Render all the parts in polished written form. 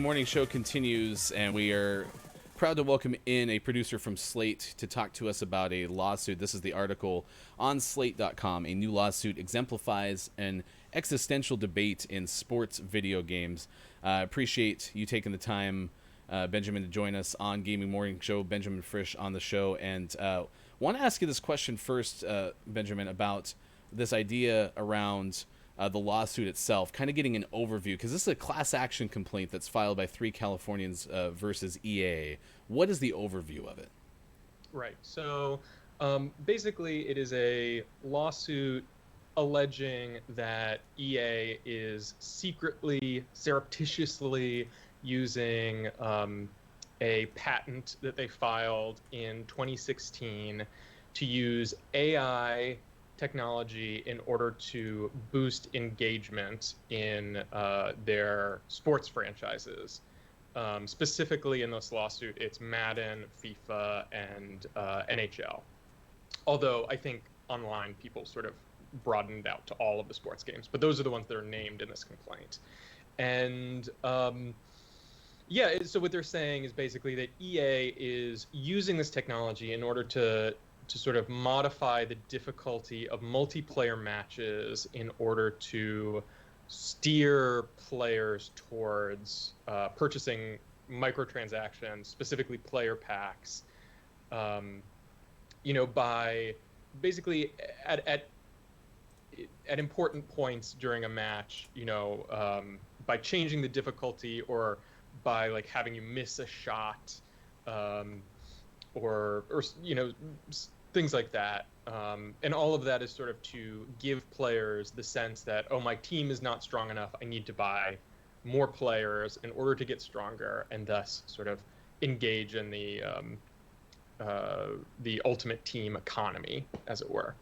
Gaming Morning Show continues, and we are proud to welcome in a producer from Slate to talk to us about a lawsuit. This is the article on Slate.com. A new lawsuit exemplifies an existential debate in sports video games. Appreciate you taking the time, Benjamin, to join us on Gaming Morning Show. Benjamin Frisch on the show, and want to ask you this question first, Benjamin, about this idea around the lawsuit itself, kind of getting an overview, because this is a class action complaint that's filed by 3 Californians versus EA. What is the overview of it? Right. So basically, it is a lawsuit alleging that EA is secretly, surreptitiously using a patent that they filed in 2016 to use AI technology in order to boost engagement in their sports franchises. Specifically in this lawsuit, it's Madden, FIFA, and NHL. Although I think online people sort of broadened out to all of the sports games, but those are the ones that are named in this complaint. And so what they're saying is basically that EA is using this technology in order to sort of modify the difficulty of multiplayer matches in order to steer players towards purchasing microtransactions, specifically player packs, by basically at important points during a match, by changing the difficulty or by like having you miss a shot, or things like that. And all of that is sort of to give players the sense that, oh, my team is not strong enough. I need to buy more players in order to get stronger, and thus sort of engage in the ultimate team economy, as it were.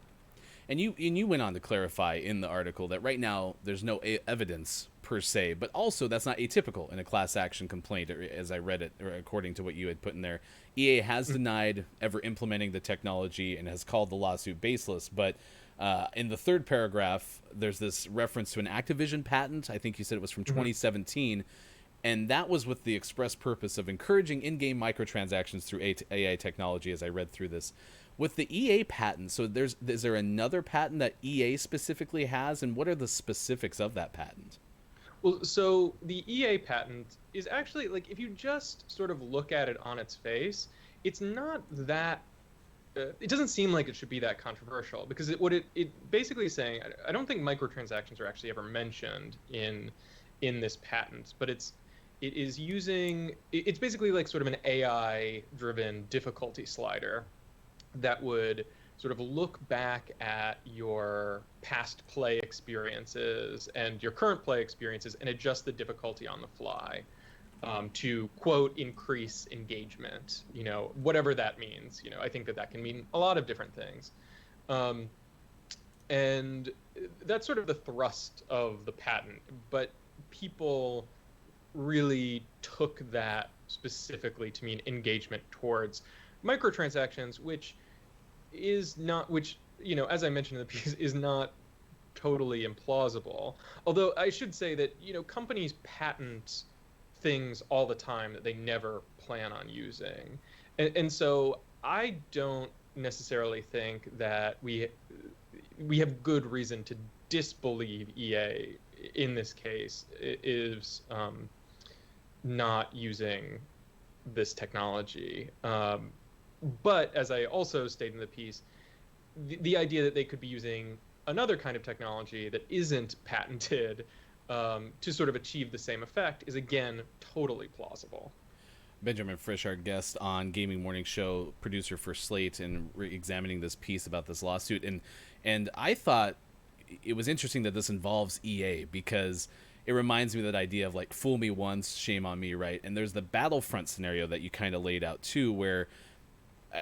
And you went on to clarify in the article that right now there's no evidence per se, but also that's not atypical in a class action complaint, as I read it, or according to what you had put in there. EA has denied ever implementing the technology and has called the lawsuit baseless, but in the third paragraph, there's this reference to an Activision patent. I think you said it was from 2017, and that was with the express purpose of encouraging in-game microtransactions through AI technology, as I read through this. With the EA patent, so is there another patent that EA specifically has, and what are the specifics of that patent? Well, so the EA patent is actually, like, if you just sort of look at it on its face, it's not that it doesn't seem like it should be that controversial, because what it basically is saying, I don't think microtransactions are actually ever mentioned in this patent, but it's basically like sort of an AI driven difficulty slider that would sort of look back at your past play experiences and your current play experiences and adjust the difficulty on the fly, to, quote, increase engagement, whatever that means. I think that can mean a lot of different things. And that's sort of the thrust of the patent. But people really took that specifically to mean engagement towards microtransactions, which, as I mentioned in the piece, is not totally implausible. Although I should say that, companies patent things all the time that they never plan on using. And so I don't necessarily think that we have good reason to disbelieve EA in this case is not using this technology. But as I also stated in the piece, the idea that they could be using another kind of technology that isn't patented to sort of achieve the same effect is, again, totally plausible. Benjamin Frisch, our guest on Gaming Morning Show, producer for Slate, and examining this piece about this lawsuit. And I thought it was interesting that this involves EA, because it reminds me of that idea of, like, fool me once, shame on me, right? And there's the Battlefront scenario that you kind of laid out too, where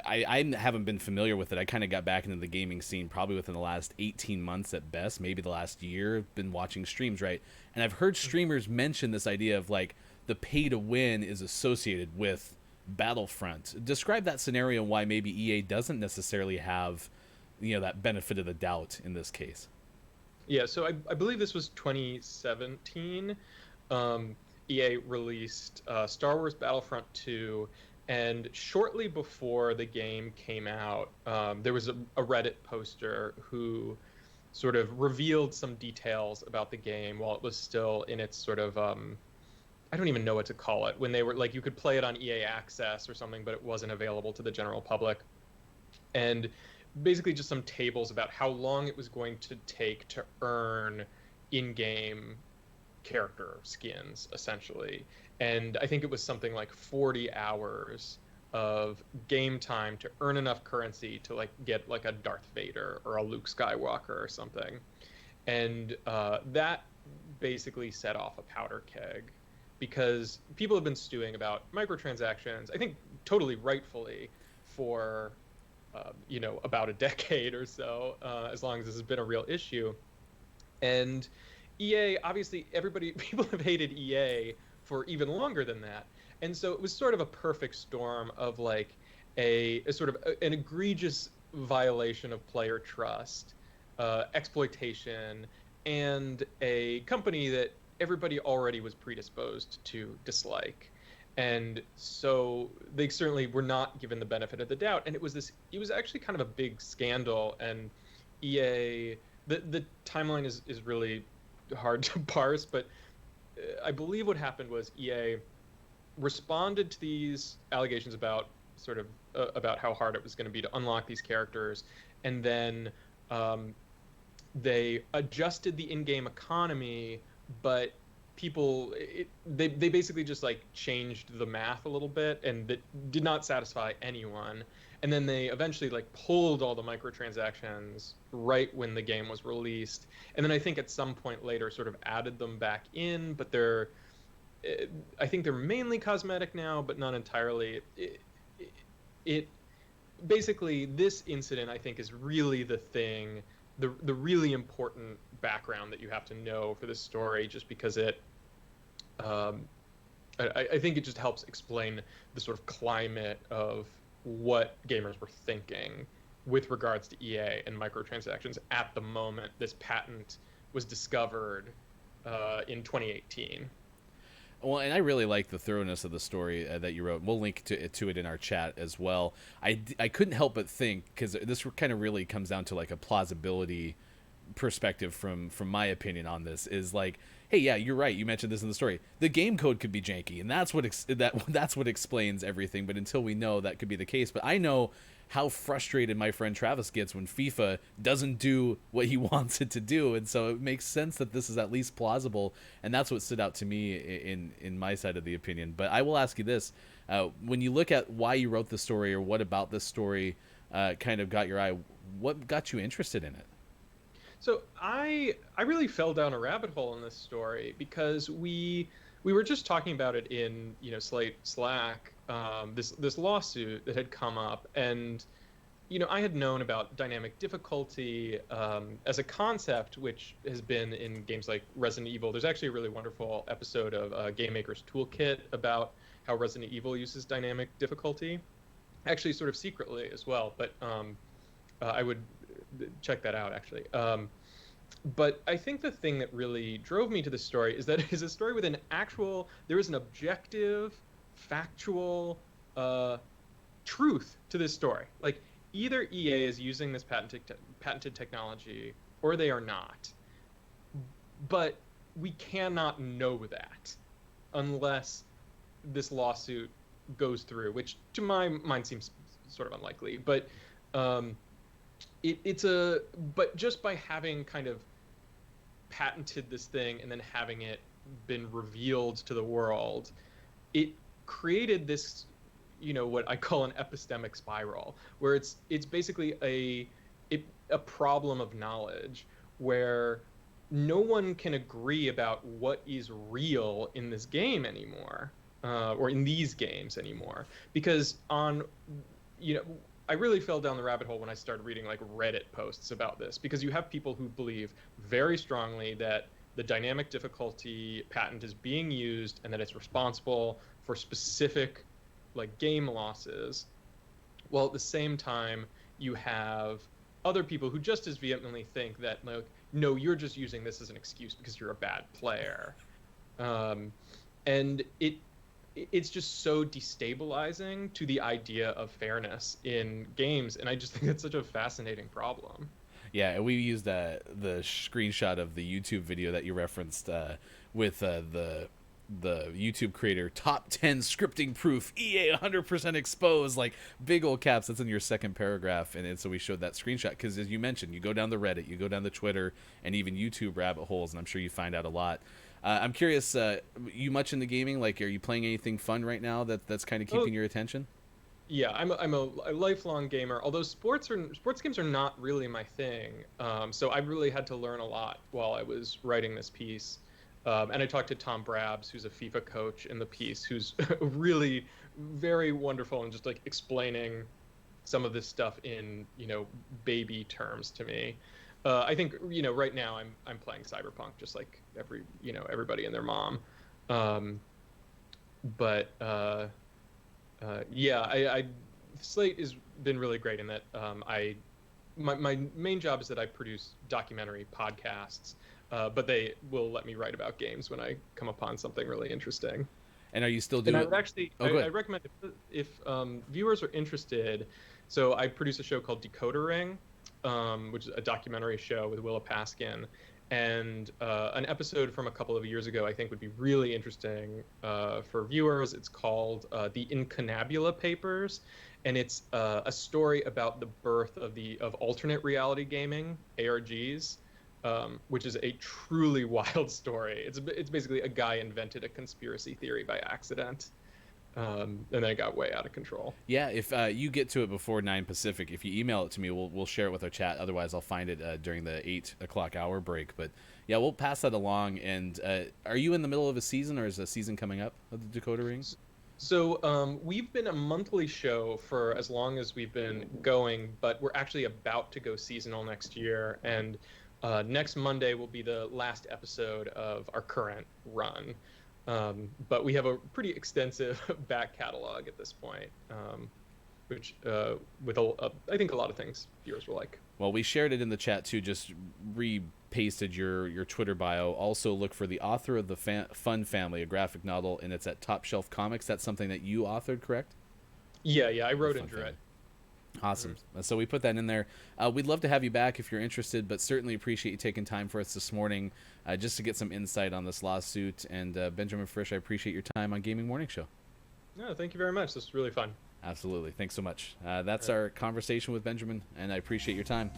I haven't been familiar with it. I kind of got back into the gaming scene probably within the last 18 months at best, maybe the last year. Been watching streams, right? And I've heard streamers mention this idea of, like, the pay to win is associated with Battlefront. Describe that scenario and why maybe EA doesn't necessarily have, that benefit of the doubt in this case. Yeah, so I believe this was 2017. EA released Star Wars Battlefront II, and shortly before the game came out, there was a Reddit poster who sort of revealed some details about the game while it was still in its sort of I don't even know what to call it, when they were like, you could play it on EA Access or something, but it wasn't available to the general public. And basically just some tables about how long it was going to take to earn in-game character skins, essentially. And I think it was something like 40 hours of game time to earn enough currency to like get like a Darth Vader or a Luke Skywalker or something. And that basically set off a powder keg, because people have been stewing about microtransactions, I think totally rightfully, for about a decade or so, as long as this has been a real issue. And EA, obviously, people have hated EA for even longer than that. And so it was sort of a perfect storm of like a sort of an egregious violation of player trust, exploitation, and a company that everybody already was predisposed to dislike. And so they certainly were not given the benefit of the doubt. And it was actually kind of a big scandal. And EA, the timeline is really hard to parse, but I believe what happened was EA responded to these allegations about sort of about how hard it was going to be to unlock these characters, and then they adjusted the in-game economy, but they basically just like changed the math a little bit, and that did not satisfy anyone. And then they eventually like pulled all the microtransactions right when the game was released, and then I think at some point later sort of added them back in, but I think they're mainly cosmetic now, but not entirely. It basically, this incident I think is really the thing, the really important background that you have to know for this story, just because it I think it just helps explain the sort of climate of what gamers were thinking with regards to EA and microtransactions at the moment this patent was discovered in 2018. Well, and I really like the thoroughness of the story that you wrote. We'll link to it in our chat as well. I couldn't help but think, because this kind of really comes down to like a plausibility perspective from my opinion on this, is like, hey, yeah, you're right, you mentioned this in the story, the game code could be janky, and that's what explains everything. But until we know that could be the case, but I know how frustrated my friend Travis gets when FIFA doesn't do what he wants it to do, and so it makes sense that this is at least plausible, and that's what stood out to me in my side of the opinion. But I will ask you this: when you look at why you wrote the story, or what about this story kind of got your eye, what got you interested in it? So I really fell down a rabbit hole in this story because we were just talking about it in Slate Slack, this lawsuit that had come up, and I had known about dynamic difficulty as a concept, which has been in games like Resident Evil. There's actually a really wonderful episode of Game Maker's Toolkit about how Resident Evil uses dynamic difficulty, actually sort of secretly as well, but I would check that out actually. But I think the thing that really drove me to the story is that it is a story with there is an objective, factual truth to this story. Like, either EA is using this patented technology or they are not. But we cannot know that unless this lawsuit goes through, which to my mind seems sort of unlikely. But but just by having kind of patented this thing and then having it been revealed to the world, it created this, what I call an epistemic spiral, where it's basically a problem of knowledge where no one can agree about what is real in this game anymore, or in these games anymore, because I really fell down the rabbit hole when I started reading like Reddit posts about this, because you have people who believe very strongly that the dynamic difficulty patent is being used and that it's responsible for specific like game losses, while at the same time you have other people who just as vehemently think that, like, no, you're just using this as an excuse because you're a bad player. and it's just so destabilizing to the idea of fairness in games, and I just think it's such a fascinating problem. Yeah, and we used the screenshot of the YouTube video that you referenced with the YouTube creator top 10 scripting proof EA 100% exposed, like big old caps. That's in your second paragraph, and so we showed that screenshot because, as you mentioned, you go down the Reddit, you go down the Twitter, and even YouTube rabbit holes, and I'm sure you find out a lot. I'm curious, you much into gaming? Like, are you playing anything fun right now that's kind of Oh, keeping your attention? yeah, I'm a lifelong gamer. Although sports games are not really my thing. So I really had to learn a lot while I was writing this piece. And I talked to Tom Brabs, who's a FIFA coach in the piece, who's really very wonderful and just like explaining some of this stuff in baby terms to me. I think right now I'm playing Cyberpunk just like everybody and their mom. Um, but yeah, I Slate has been really great in that my main job is that I produce documentary podcasts, but they will let me write about games when I come upon something really interesting. And are you still And doing? I would actually, Oh, go I ahead. recommend if viewers are interested. So I produce a show called Decoder Ring, which is a documentary show with Willa Paskin, and an episode from a couple of years ago I think would be really interesting for viewers. It's called the Incunabula Papers, and it's a story about the birth of alternate reality gaming (ARGs), which is a truly wild story. It's basically a guy invented a conspiracy theory by accident, and then it got way out of control. Yeah, if you get to it before 9 Pacific, if you email it to me, we'll share it with our chat. Otherwise, I'll find it during the 8 o'clock hour break. But yeah, we'll pass that along. And are you in the middle of a season, or is a season coming up of the Dakota Ring? So we've been a monthly show for as long as we've been going, but we're actually about to go seasonal next year. And next Monday will be the last episode of our current run. But we have a pretty extensive back catalog at this point, which with I think a lot of things viewers will like. Well, we shared it in the chat too. Just repasted your Twitter bio. Also, look for the author of the Fun Family, a graphic novel, and it's at Top Shelf Comics. That's something that you authored, correct? Yeah, I The wrote Fun and drew Family. it. Awesome. So we put that in there. We'd love to have you back if you're interested, but certainly appreciate you taking time for us this morning just to get some insight on this lawsuit. And Benjamin Frisch, I appreciate your time on Gaming Morning Show. No, thank you very much. This was really fun. Absolutely. Thanks so much. That's All right. our conversation with Benjamin, and I appreciate your time.